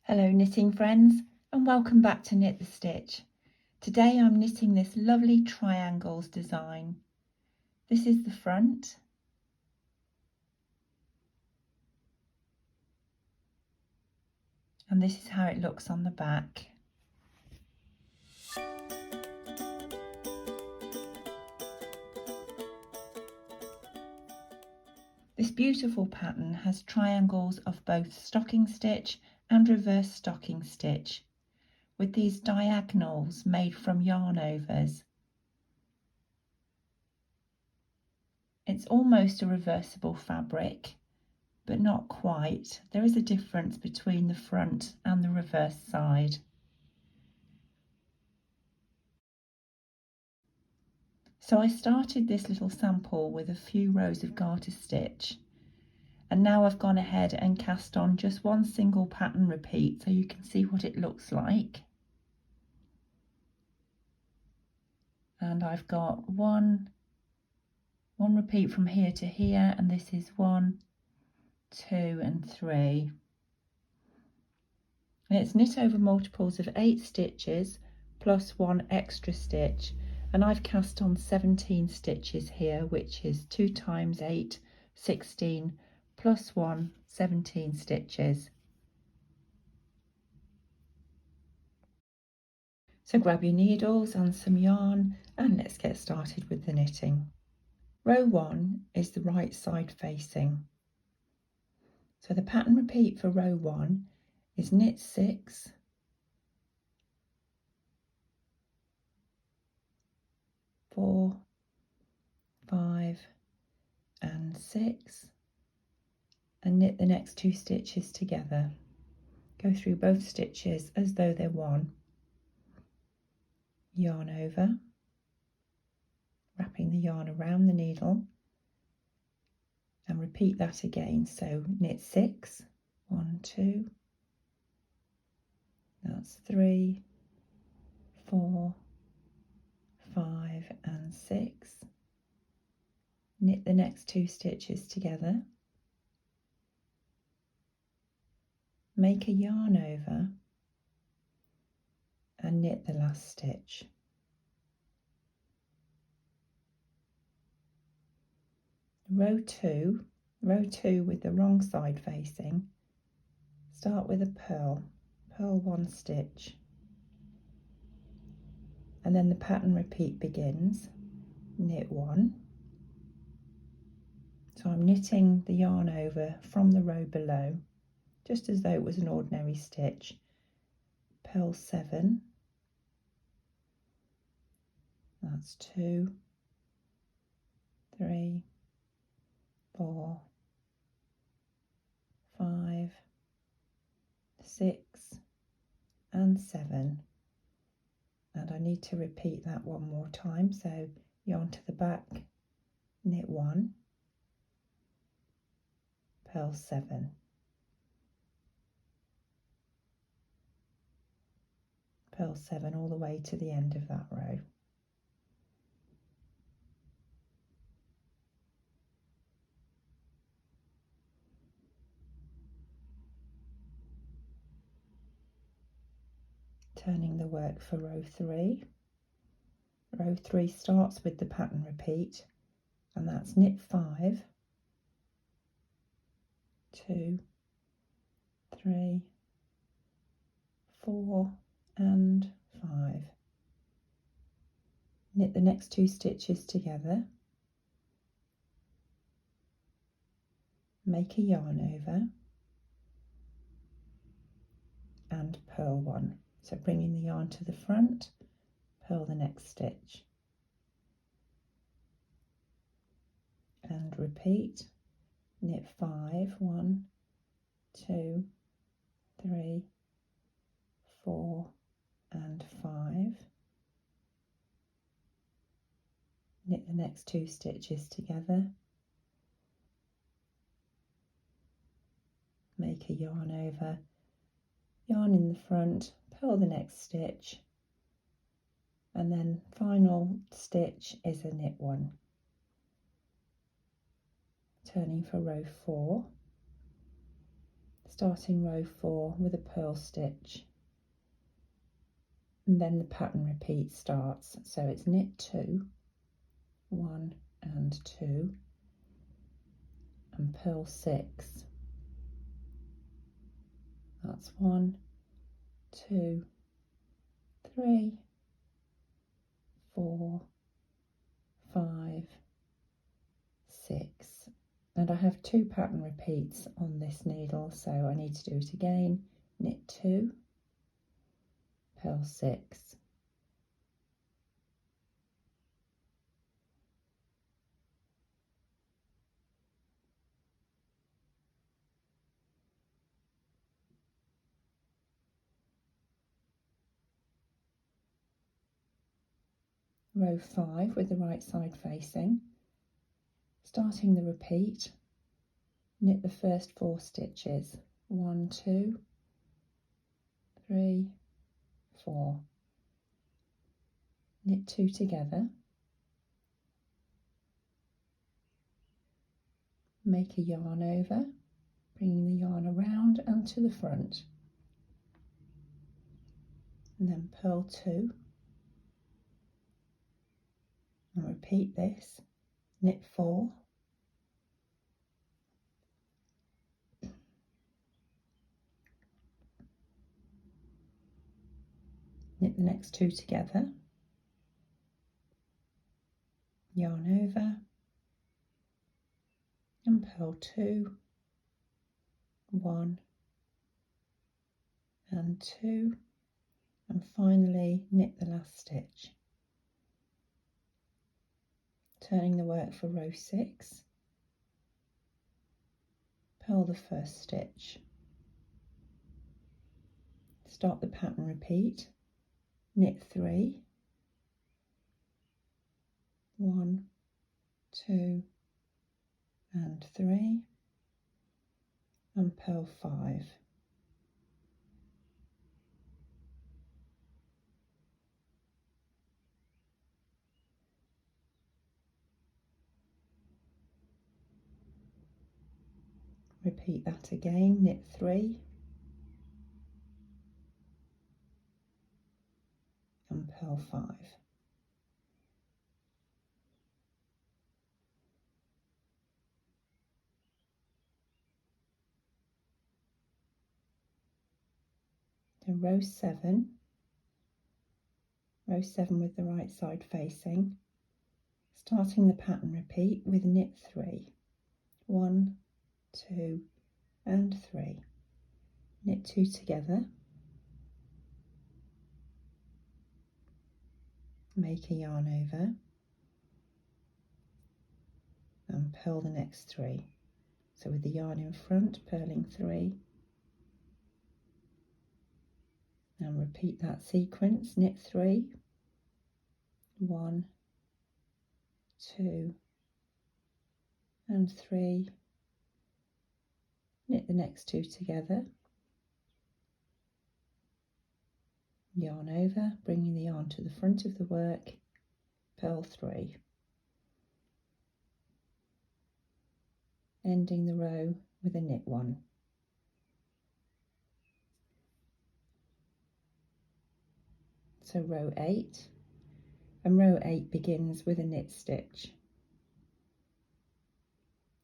Hello knitting friends, and welcome back to Knit the Stitch. Today I'm knitting this lovely triangles design. This is the front. And this is how it looks on the back. This beautiful pattern has triangles of both stocking stitch and reverse stocking stitch, with these diagonals made from yarn overs. It's almost a reversible fabric, but not quite. There is a difference between the front and the reverse side. So I started this little sample with a few rows of garter stitch, and now I've gone ahead and cast on just one single pattern repeat so you can see what it looks like. And I've got one repeat from here to here, and this is 1, 2 and 3. And it's knit over multiples of 8 stitches plus 1 extra stitch, and I've cast on 17 stitches here, which is 2 times 8, 16 plus 1, 17 stitches. So grab your needles and some yarn and let's get started with the knitting. Row 1 is the right side facing. So the pattern repeat for row 1 is knit 6, 4, 5 and 6, and knit the next 2 stitches together. Go through both stitches as though they're one. Yarn over, wrapping the yarn around the needle, and repeat that again. So knit 6, 1, 2, that's 3, 4, 5 and 6. Knit the next 2 stitches together, make a yarn over and knit the last stitch. Row 2 with the wrong side facing, start with a purl 1 stitch, and then the pattern repeat begins. Knit 1. So I'm knitting the yarn over from the row below, just as though it was an ordinary stitch. Purl 7, that's 2, 3, 4, 5, 6 and 7, and I need to repeat that one more time. So yarn to the back, knit 1, purl 7, purl 7 all the way to the end of that row. Turning the work for row 3. Row 3 starts with the pattern repeat, and that's knit 5, 2, 3, 4 and 5. Knit the next 2 stitches together, make a yarn over and purl 1. So bringing the yarn to the front, purl the next stitch and repeat. Knit 5, 1, 2, 3, 4 and 5. Knit the next 2 stitches together, make a yarn over, yarn in the front, purl the next stitch, and then final stitch is a knit 1. Turning for row 4, starting row 4 with a purl stitch, and then the pattern repeat starts. So it's knit 2, 1 and 2, and purl 6. That's 1, 2, 3, 4, 5, 6, and I have 2 pattern repeats on this needle, so I need to do it again. Knit 2, purl 6, row 5 with the right side facing, starting the repeat, knit the first 4 stitches, 1, 2, 3, 4, knit 2 together, make a yarn over, bringing the yarn around and to the front, and then purl 2, and repeat this, knit 4, knit the next 2 together, yarn over, and purl 2, 1 and 2, and finally knit the last stitch. Turning the work for row 6, purl the first stitch, start the pattern repeat, knit 3, 1, 2 and 3, and purl 5. Repeat that again, knit 3 and purl 5. Then row 7 with the right side facing, starting the pattern repeat with knit 3, 1, 2 and 3, knit 2 together, make a yarn over, and purl the next 3. So with the yarn in front, purling 3, and repeat that sequence, knit 3, 1, 2 and 3, knit the next 2 together, yarn over, bringing the yarn to the front of the work, purl 3, ending the row with a knit 1. So row 8, and row 8 begins with a knit stitch,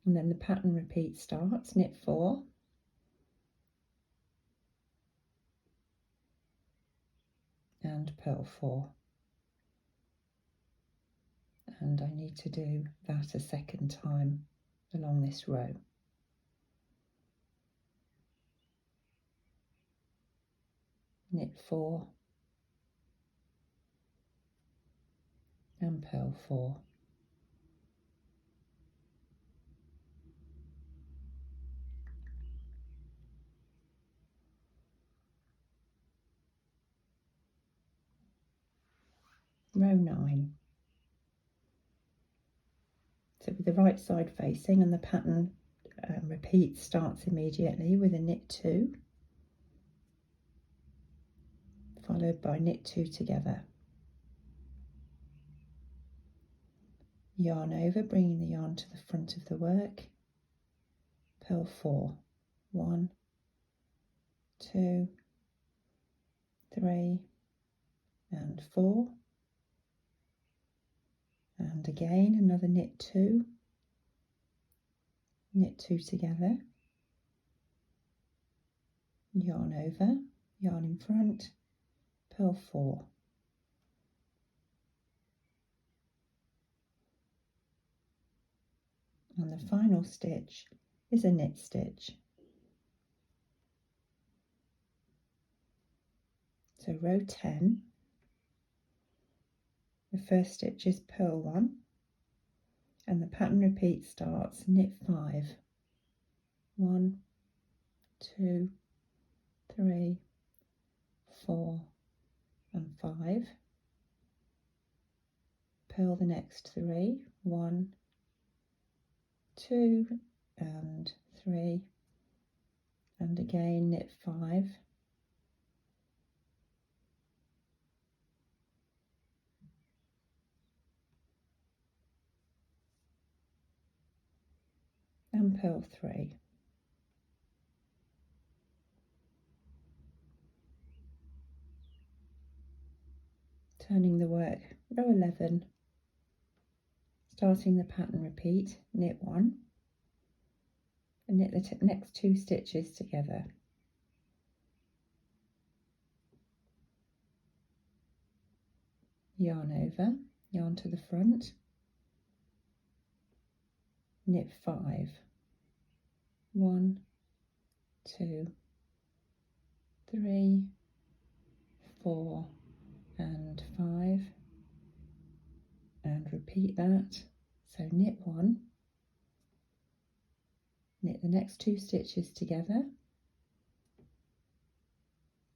and then the pattern repeat starts, knit 4, and purl 4, and I need to do that a second time along this row. Knit 4 and purl 4. Row 9. So with the right side facing, and the pattern repeat starts immediately with a knit 2, followed by knit 2 together. Yarn over, bringing the yarn to the front of the work, purl 4, 1, 2, 3 and 4, and again another knit 2, knit 2 together, yarn over, yarn in front, purl 4, and the final stitch is a knit stitch. So row 10, the first stitch is purl 1, and the pattern repeat starts knit 5, 1, 2, 3, 4 and 5, purl the next 3, 1, 2 and 3, and again knit 5, and purl 3. Turning the work, row 11, starting the pattern repeat, knit 1 and knit the next 2 stitches together. Yarn over, yarn to the front, knit 5, 1, 2, 3, 4 and 5, and repeat that. So knit 1, knit the next 2 stitches together,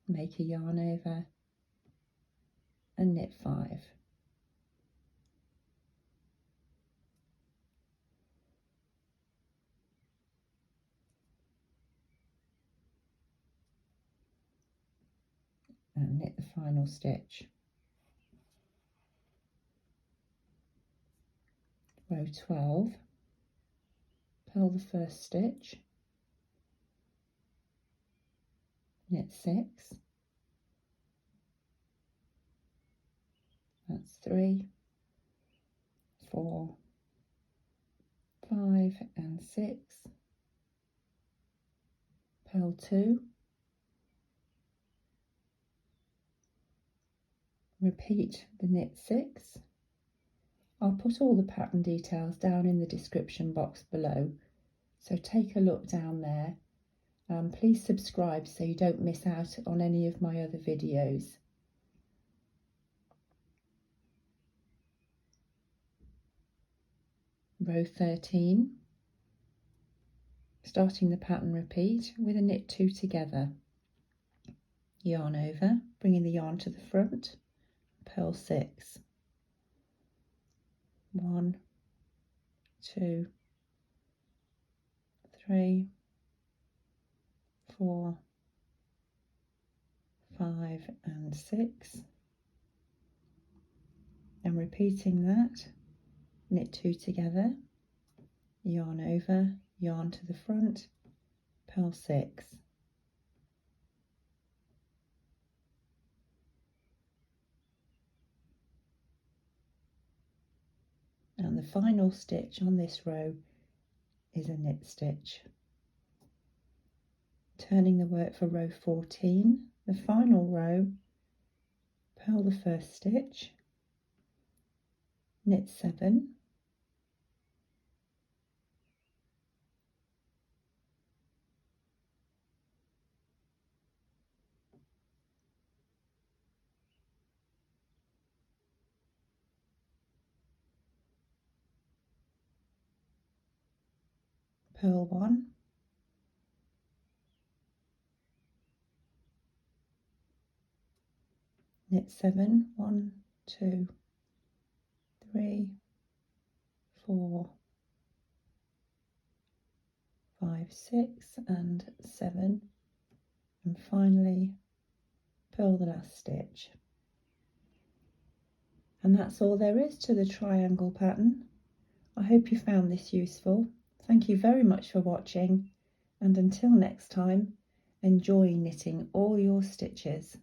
make a yarn over and knit 5. And knit the final stitch. Row 12, purl the first stitch, knit 6, that's 3, 4, 5 and 6, purl 2, repeat the knit 6. I'll put all the pattern details down in the description box below, so take a look down there. Please subscribe so you don't miss out on any of my other videos. Row 13, starting the pattern repeat with a knit 2 together, yarn over, bringing the yarn to the front, purl 6, 1, 2, 3, 4, 5 and 6, and repeating that, knit 2 together, yarn over, yarn to the front, purl 6, and the final stitch on this row is a knit stitch. Turning the work for row 14, the final row, purl the first stitch, knit 7, purl 1, knit 7, 1, 2, 3, 4, 5, 6 and 7, and finally purl the last stitch. And that's all there is to the triangle pattern. I hope you found this useful. Thank you very much for watching, and until next time, Enjoy knitting all your stitches.